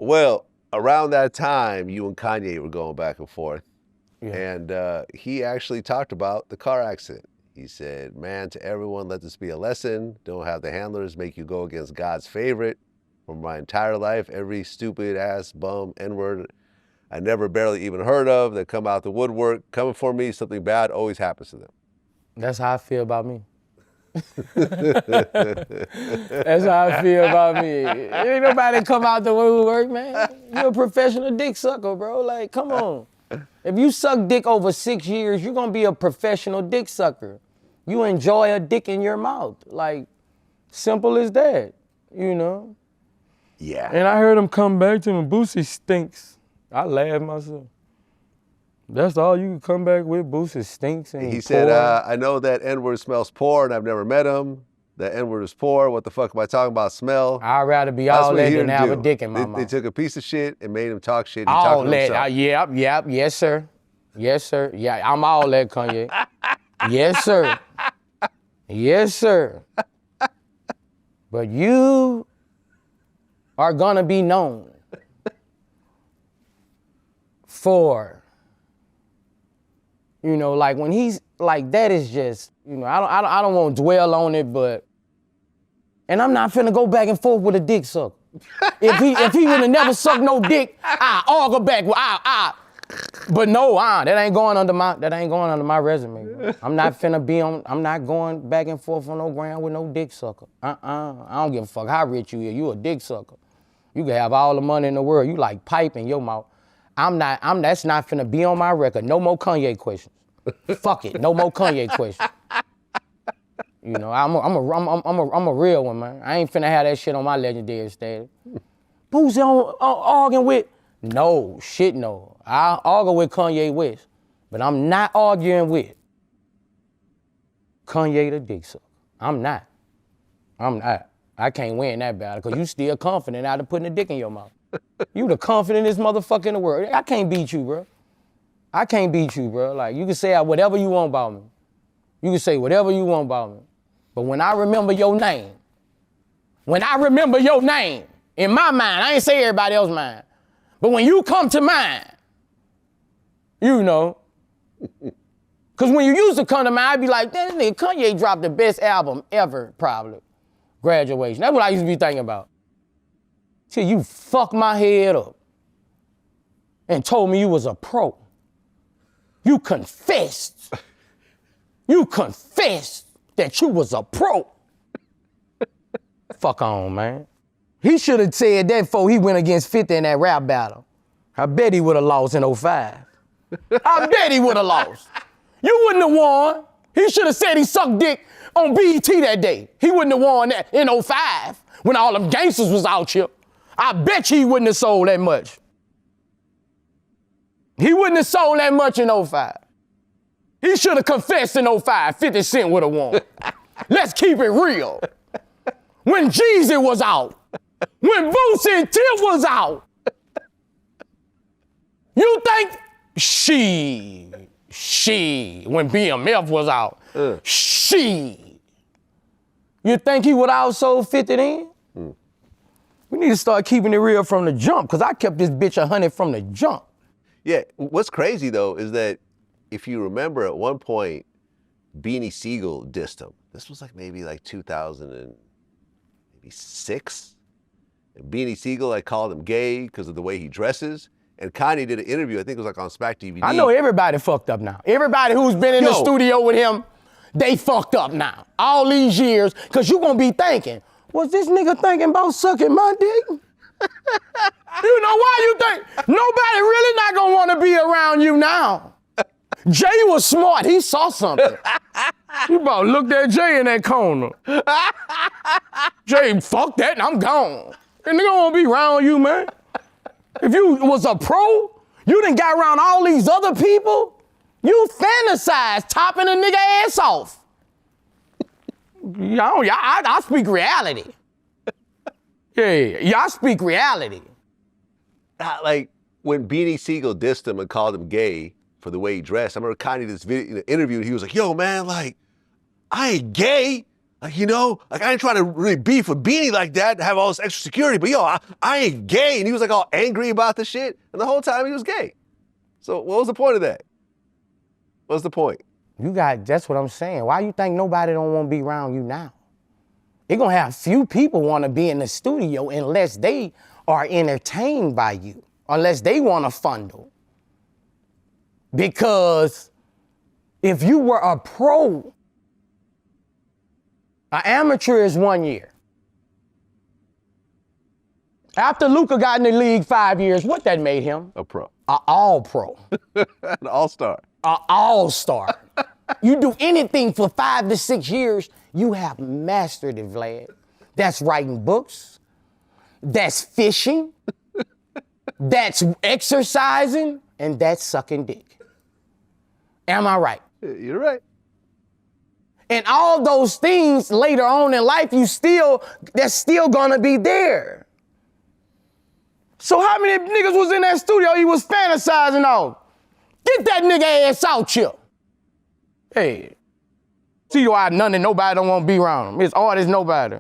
Well, around that time, you and Kanye were going back and forth. Yeah. And he actually talked about the car accident. He said, man, to everyone, let this be a lesson. Don't have the handlers make you go against God's favorite. For my entire life, every stupid ass bum N-word I never barely even heard of that come out the woodwork, coming for me, something bad always happens to them. That's how I feel about me. That's how I feel about me. Ain't nobody come out the woodwork, man. You're a professional dick sucker, bro. Like, come on. If you suck dick over 6 years, you're gonna be a professional dick sucker. You enjoy a dick in your mouth. Like, simple as that, you know? Yeah. And I heard him come back to him, Boosie stinks. I laughed myself. That's all you can come back with, Boosie stinks and he said, I know that N-word smells poor and I've never met him. That N-word is poor. What the fuck am I talking about? Smell. I'd rather be all that than have a dick in my mouth. They took a piece of shit and made him talk shit. All that. Yep, yes, sir. Yes, sir. Yeah, I'm all that, Kanye. Yes, sir. Yes, sir. But you are gonna be known for, you know, like when he's like, that is just, you know, I don't want to dwell on it, but, and I'm not finna go back and forth with a dick sucker. If he would have never sucked no dick, I argue back with but no, that ain't going under my resume. Bro. I'm not going back and forth on no ground with no dick sucker. I don't give a fuck how rich you is. You a dick sucker. You can have all the money in the world. You like pipe in your mouth. That's not finna be on my record. No more Kanye questions. Fuck it. No more Kanye questions. You know, I'm a real one, man. I ain't finna have that shit on my legendary status. Boosie arguing with? No, shit no. I argue with Kanye West, but I'm not arguing with Kanye the dick sucker. I'm not. I can't win that battle because you still confident out of putting a dick in your mouth. You the confidentest motherfucker in the world. I can't beat you, bro. I can't beat you, bro. Like, you can say whatever you want about me. You can say whatever you want about me. But when I remember your name, in my mind, I ain't say everybody else's mind, but when you come to mind, you know, because when you used to come to mind, I'd be like, that nigga Kanye dropped the best album ever, probably. Graduation. That's what I used to be thinking about. Till you fucked my head up and told me you was a pro. You confessed. You confessed that you was a pro. Fuck on, man. He should have said that before he went against 50 in that rap battle. I bet he would have lost in 05. I bet he would have lost. You wouldn't have won. He should have said he sucked dick on BET that day. He wouldn't have won that in 05 when all them gangsters was out here. I bet you he wouldn't have sold that much. He wouldn't have sold that much in 05. He should have confessed in 05, 50 Cent would have won. Let's keep it real. When Jeezy was out, when Boosie and Tip was out, you think when BMF was out, you think he would have outsold 50 then? We need to start keeping it real from the jump, because I kept this bitch 100 from the jump. Yeah, what's crazy though is that if you remember at one point, Beanie Siegel dissed him. This was maybe 2006. And Beanie Siegel called him gay because of the way he dresses. And Kanye did an interview, I think it was on Smack DVD. I know everybody fucked up now. Everybody who's been in the studio with him, they fucked up now. All these years, because you're going to be thinking, was this nigga thinking about sucking my dick? You know why you think? Nobody really not going to want to be around you now. Jay was smart. He saw something. You about looked at Jay in that corner. Jay, fuck that, and I'm gone. And they don't want to be around you, man. If you was a pro, you done got around all these other people, you fantasize topping a nigga ass off. I speak reality. Yeah, I speak reality. When Beanie Siegel dissed him and called him gay for the way he dressed, I remember Kanye did this interview and he was like, yo man, I ain't gay. Like, like I ain't trying to really beef with Beanie like that, to have all this extra security, but I ain't gay. And he was like all angry about the shit. And the whole time he was gay. So what was the point of that? What's the point? That's what I'm saying. Why you think nobody don't want to be around you now? They're going to have few people want to be in the studio unless they are entertained by you, unless they want to fundle. Because if you were a pro, an amateur is 1 year. After Luka got in the league 5 years, what that made him? A pro. An all-pro. An all-star. An all-star. You do anything for 5 to 6 years, you have mastered it, Vlad. That's writing books. That's fishing. That's exercising. And that's sucking dick. Am I right? You're right. And all those things later on in life, that's still gonna be there. So how many niggas was in that studio he was fantasizing on? Get that nigga ass out here. Hey, see why none and nobody don't want to be around him. It's all, there's nobody.